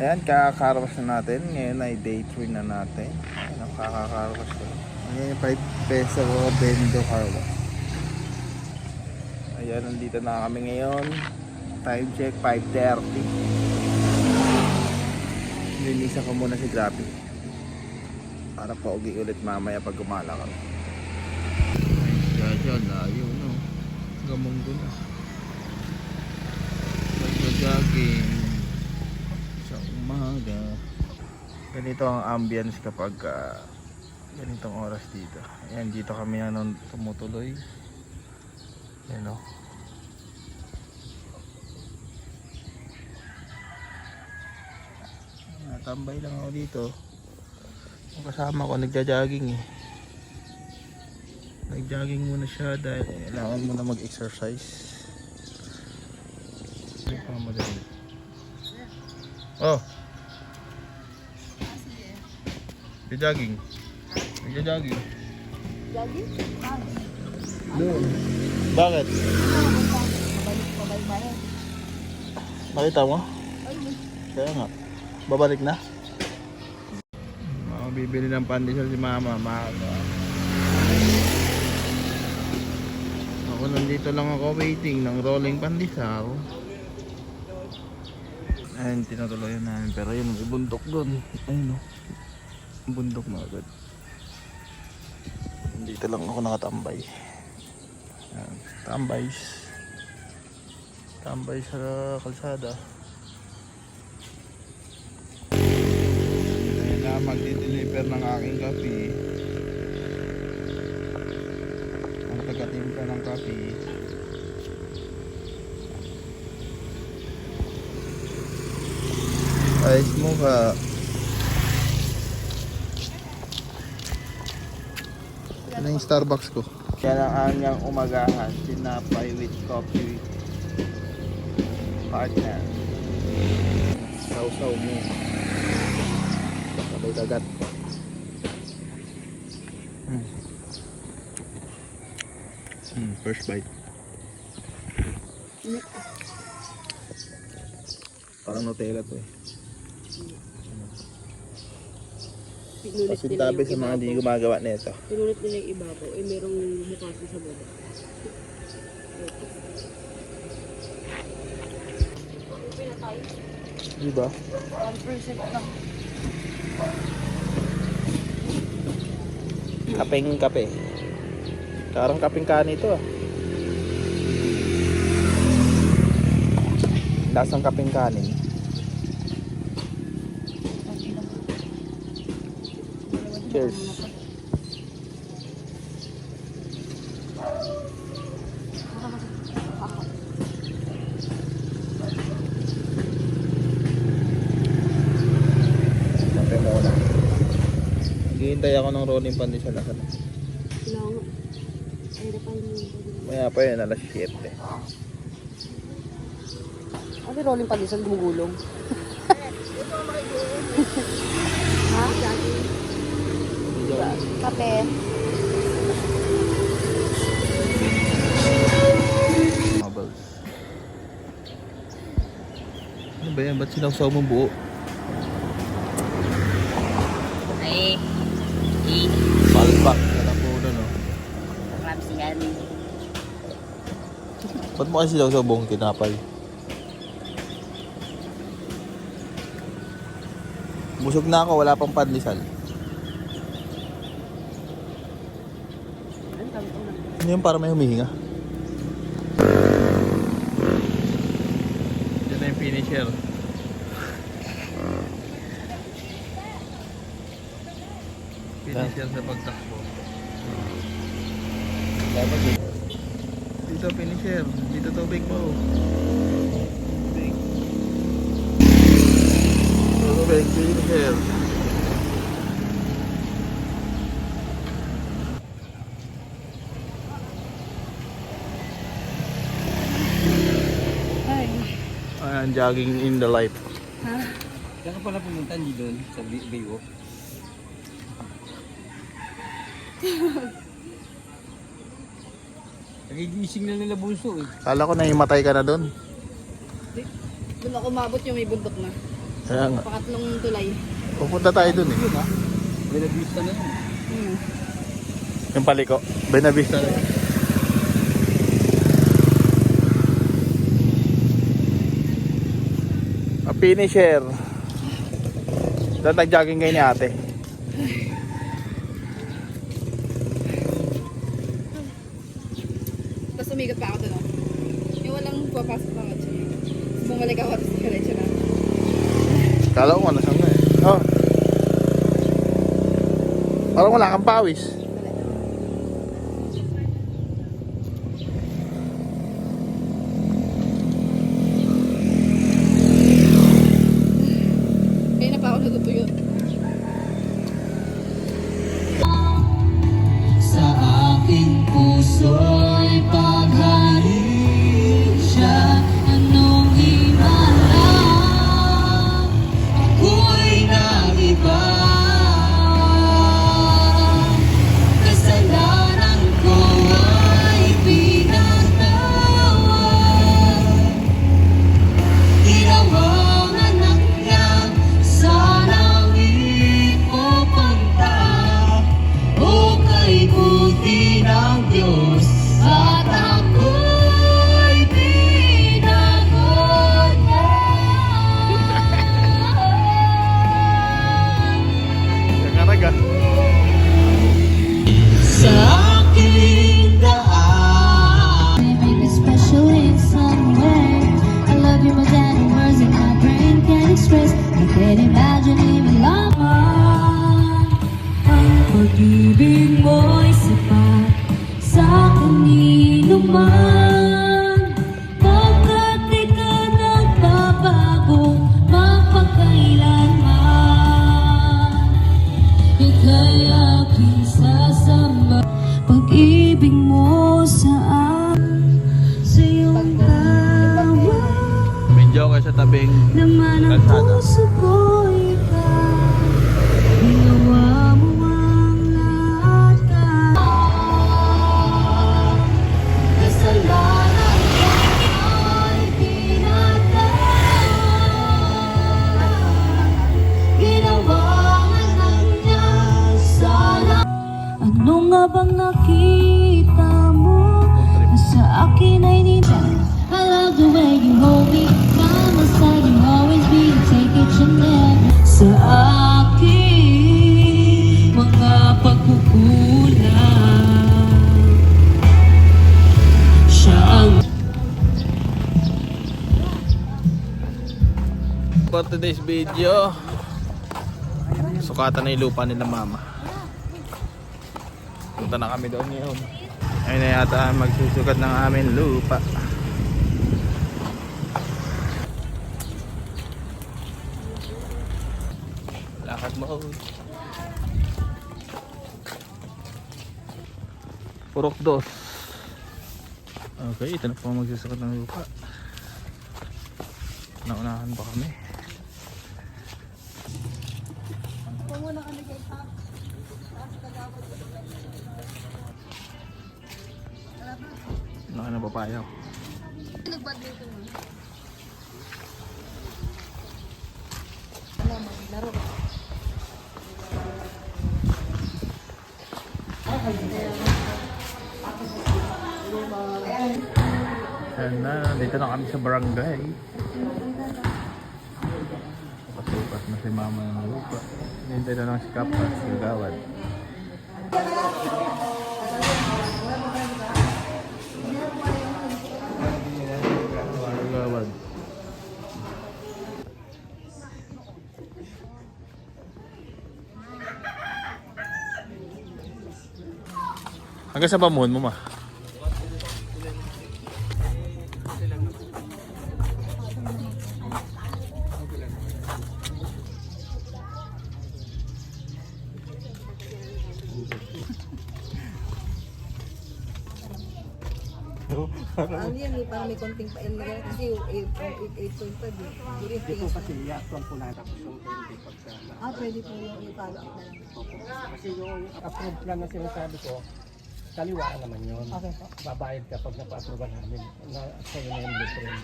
Ayan, kakakarwas na natin. Ngayon ay day 3 na natin. Ayan, kakakarwas ko. Ayan yung 5 peso Bendo car wash. Ayan, nandito na kami ngayon. Time check, 5:30. Linisan ko muna si Grabe para paugi ulit mamaya pag gumala kami. Kaya layo, no? Gamong doon na. Nagja-jogging sa umaga. Ganito ang ambience kapag ganitong oras dito. Ayan, dito kami nang tumutuloy. Ayan, no? Natambay lang ako dito. Ang kasama ko nagja-jogging eh. Nag-jogging muna siya dahil kailangan muna mag-exercise. Hindi pa madali. Oh! Nag-jogging. Nag-jogging. Jogging? Doon. Bakit? Pabalik. Nakita mo? Kaya nga. Babalik na? Bibili ng pandesal si mama. Ako nandito lang ako waiting ng rolling pandesal. Ayun, tinutuloy namin. Pero yun, may bundok doon. Ayun o. Bundok na agad. Dito lang ako nakatambay. Ayan, tambay sa kalsada. Ayan na, magdi-deliver ng aking kape. Ang taga-timpla ng kape. Ayos mo ka. Ano yung Starbucks ko? Yan ang anyang umagahan. Tinapay with coffee. Partner. Sausaw mo. Sabay kagat. First bite. Parang Nutella to eh. Pasintabi sa mga hindi gumagawa nito. Pinulit nila yung ibabaw. Eh, merong bukasin sa baba. Diba? 1% lang. Kapeng kape. Parang kapeng kani ito ah. Lasang kapeng kanin. Cheers. Kape muna. Naghihintay ako ng rolling pandesal na sana. Maya pa yun, alas 7. Ano rolling pandesal gumugulong? Ha? Kape. Bubbles. Ano ba yan? Ba't sinawsaw mong buo? Ay. Palpak. Alam po na no. Marami siya rin. Ba't mo kasi sinawsaw buong tinapay? Busog na ako, wala pang pandesal. Ano yung para may humihinga? Yan na yung finisher. Finisher sa pagtakbo. Dapat dito finisher. Dito tubig mo. Tubig, finisher. Ayan, jogging in the light. Ha? Kaya ka pala pumunta hindi doon sa Baywalk. Nagigising na nila bunso eh. Kala ko nahimatay ka na doon. Doon ako umabot yung may bundok na. Kaya nga. Pangatlong tulay. Pupunta tayo dun eh. Yun ha. Binabista na yun. Yung paliko. Benavista na yun. A finisher. Doon nag-jogging kayo ni ate. Tapos umigot pa ako doon. Yung walang papasok pa ako dyan. Tapos bumalik ako tapos diretso na. Kala ko nasaan na eh. Oh. Parang wala kang pawis. Kaya na pa ako natutuyo. Sa aking puso'y paghari siya. Anong himala? Ako'y naiba. Kasalanan ko ay pinatawad. Ginawang anak niya sa langit pupunta. O kay buti ng Diyos at ako'y binago niya. Nangaraga. Sa aking daan, they make it special in some way. I love you more than the words that my brain can express. I can't imagine even lamang. Ang pag-ibig mo'y sapat sa kanino man. Pagkat di ka nagbabago mapagkailanman. Ika'y aking sasamba. Pag-ibig mo sa akin, sa iyong tawa. Medyo kayo sa tabing Naman ang kalsada. puso ko ikaw. Ginawa mo ang lahat ka. Kasalanan ko ay pinatawad. Ginawa anak niya sa lahat. Ano nga bang nakita mo na sa akin ay ninja? I love the way you hold me by my side. You always be take it Chanel. Sa akin mga pagkukulang, siya ang For today's video, sukatan na yung lupa nila mama. Punta na kami doon ngayon. Ayun na yata ang magsusukat ng aming lupa. Lakad mo. Purok dos. Okay, ito na po ang magsusukat ng lupa. Naunahan pa kami. Laki na papayaw. Nag-badminton mo. Laro. Ayan na, dito na kami sa barangay. Pasukat na si mama ng lupa. Hintay na lang si Kappa, si Gawad. Gawad. Hanggang sa bamuhon mo ma? Ano yan eh, parang may konting pain na ganun. Kasi yung 8.5 eh. Hindi po kasi i-actual po natin tapos yung hindi pagka. Pwede po yung i-follow up na lang. Kasi yung approved plan na sinasabi ko, kaliwa naman yun. Okay po. Babayad ka pag napa-aproban namin na sa'yo na yung blueprint.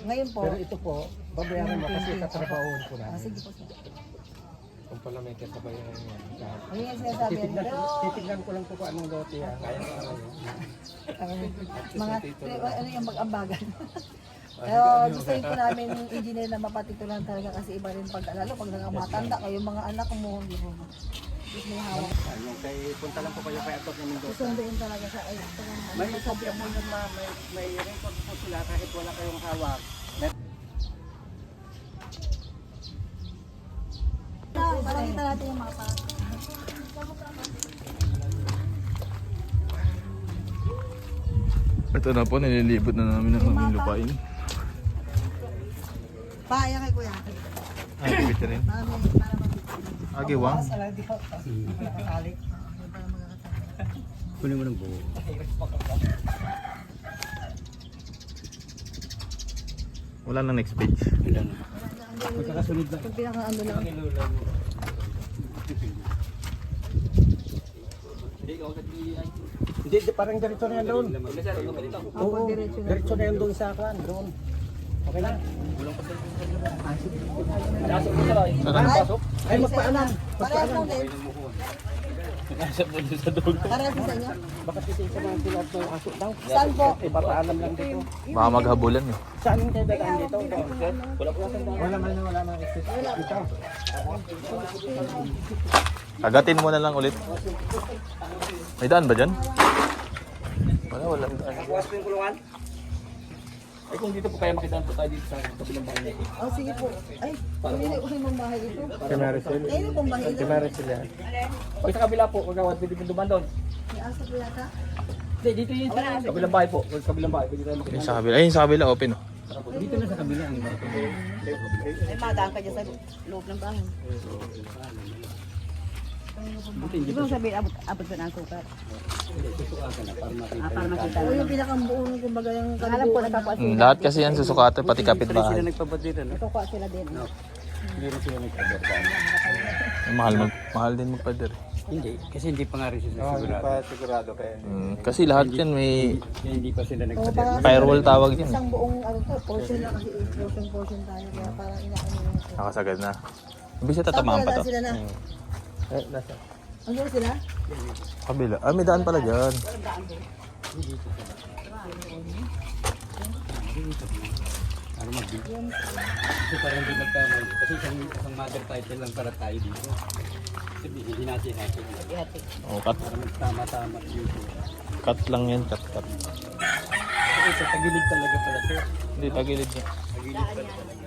Ngayon po, Pero ito po, babayaran mo kasi tatrabahoon po namin. sige po. Sige. Kung pala may kasabayan yan. Ano yung sinasabi yan? Pero, Titignan ko lang po kung anong lote yan. Kaya ko ano yun. mga, ano yung mag-ambagan. Pero gusto po namin yung engineer na mapatitulan talaga kasi iba rin pag, lalo pag nangamatanda kayo, mga anak mo, hindi po. Tapos may hawak. Yung kay, punta lang po kayo kay Atok ng Mendoza. Susunduin talaga siya. Ay, ito lang. May kopya po yun ma, may record po sila kahit wala kayong hawak. Para kita natin yung mapa. Ito na po, nililibot na namin ang aming lupain. Paaya kay kuya. Ay, tibit na rin. Para mapipili. Agiwang. Sala di po. Nakakalik. Kunin mo ng buo. Wala na next page. Magkakasunod na. Pag pinaka-ano lang. Hindi, parang diretso na yan doon. Oo, diretso na. diretso na yan doon sa akin. Doon. Okay na? Ay, magpaalam. Parehas lang din. Parehas din sa inyo. Baka titin sa mga pilat ng aso daw. Saan po? Ipapaalam lang dito. Baka maghabulan eh. Saan yung dadaan dito? Wala man na, wala man. Dito. Agatin mo na lang ulit. May daan ba dyan? Wala daan. Bukas po yung kulungan? Ay kung dito po kaya makita po tayo dito sa kabilang bahay. Oh, sige po. Ay, pinili ko yung bahay dito. Kay Maricel. Ayun pong bahay Kay dito. Maricel yan. Pag sa kabila po, kung gawad, pwede duman doon. May aso po yata. Hindi, dito yun sa kabilang bahay po. Sa kabilang bahay, pwede tayo makita. Yung sa kabila. Ay, yung sa kabila, open oh. Dito na sa kabila ang iba. Ay, madaan ka dyan sa loob ng bahay. Di ba sabihin, abot ba ng sukat? Para makita. O yung pinakambuo ng kumbaga yung alam ko nagkakuha sila. Lahat kasi yan susukatan, pati kapitbahay. Nagkakuha sila din. Hindi rin sila nagpapadir. Mahal din magpader. Hindi, kasi hindi pa nga rin sila sigurado. Sigurado kaya. Kasi lahat yan may Hindi pa sila O nagpapadir. parang firewall tawag yan. isang buong ano to, portion lang kasi portion tayo. Kaya parang inaano yung ito. Nakasagad na. Ibig siya tatamaan pa to. Sila na. Nasa. Ano sila? Kabila. Ah, may daan pala dyan. Ano mag-build? Kasi parang hindi magkamay. Kasi isang mother title lang para tayo dito. Kasi hindi natin natin. Oh, cut. Para magtama-tama dito. Cut lang yan. Cut. Kasi sa tagilid talaga pala ito. Hindi, tagilid niya. Tagilid pala.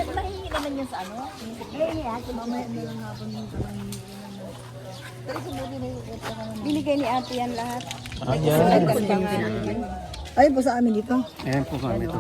Mahingi naman yan sa ano? Mahingi ate, mamaya na lang hapon yung pero sumuti na yung ito ka naman. Binigay ni ate yan lahat. Ah, yan. Ay po sa amin dito. Ayan po kami ito.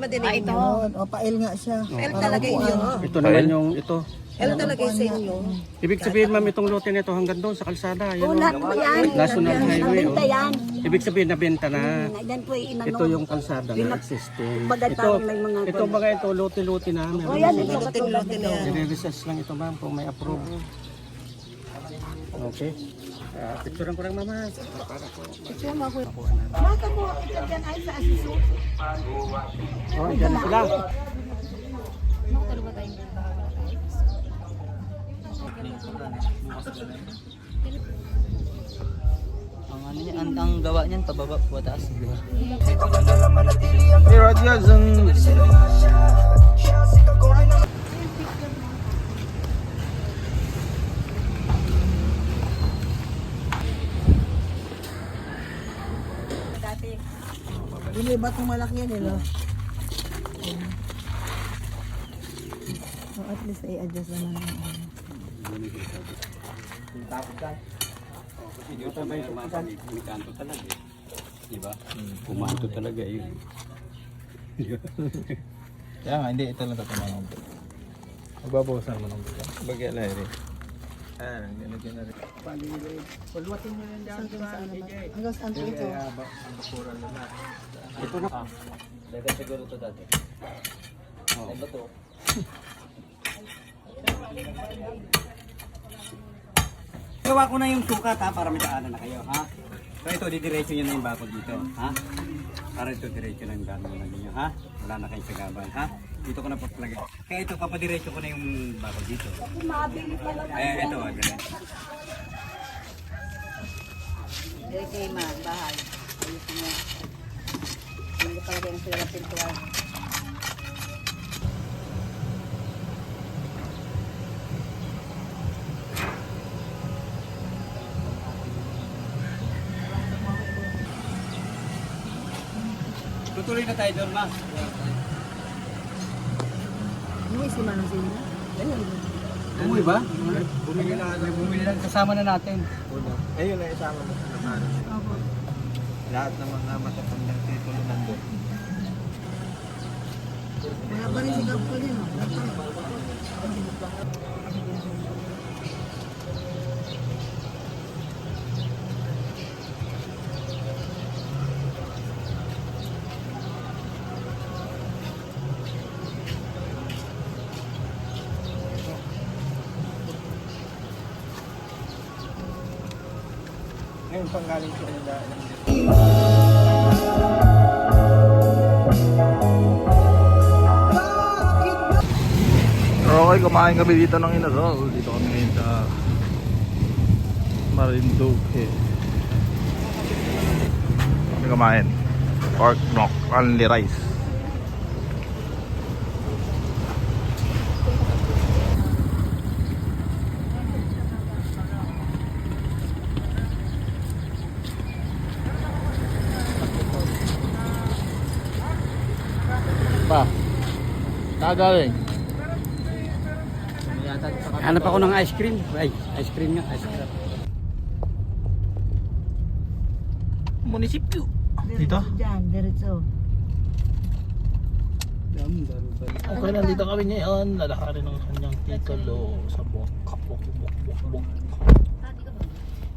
Ito. O, pail nga siya. Pail talaga inyo. Ito naman yung ito. Pail talaga sa inyo. Ibig sabihin ma'am itong lote nito hanggang doon sa kalsada. Yan, Lahat po yan. National Highway. Benta yan. Ibig sabihin nabenta na. Yan po yung inano. Ito yung kalsada na existing. Bagat Ito, may mga ito mga ito, lote-lote na. O yan, ito katulad Lote-lote nito. na yan. I-recess lang ito ma'am kung may approve. Okay. Picturean ko lang mama. Baka mo, ito dyan ay sa asiso. Oh, dyan na sila. Ang gawa niyan pababa pataas. Hey, Rod Johnson. Dilibat ng malaki yan eh, no? So, at least i-adjust naman. Ito ba yung kanto talaga eh. Diba? Pumanto talaga yun. Kaya nga, hindi. Ito lang tatamaan ng buto. Magbabawasan naman ng buto. Bagay lang rin. Ayan, nilagyan na rin. Pulwatin mo yan dyan. Hanggang saan po ito? Ang bakuran na na. Ito na. Dagat siguro to dati. Oh. Ano to? Gawa ko na yung sukat ha, para may daanan na kayo ha. So ito, didiretso nyo na yung bakod dito ha. Para ito diretso na yung daanan na ninyo ha. Wala na kayong sagaban ha. Dito ko na paglagay. Kaya ito, papadiretso ko na yung bakod dito. Ayan, ito ha, ganyan. Dito kay ma, bahay. Ayusin mo. Hindi talaga yung sila ng pintuan. Tutuloy na tayo doon ma. Umuwi si Manong Sina. Umuwi ba? Bumili lang, kasama na natin. Ayun na isama mo sa naman. Lahat ng mga matatandang titulo nandun. Wala pa rin si Gapko din. Ngayon, panggaling ko na daan. Okay, kumain kami dito ng Inasal. Dito kami ngayon sa Marinduque. Kami kumain. Pork knock, only rice. Pa, nagaling. Hanap ako ng ice cream. Ay, ice cream nga, ice cream. Munisipyo. Dito? Diyan, diretso. Okay, nandito kami ngayon. Lalakarin ng kanyang titulo sa bok.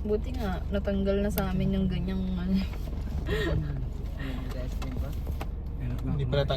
Buti nga, natanggal na sa amin yung ganyang ano. Hindi pala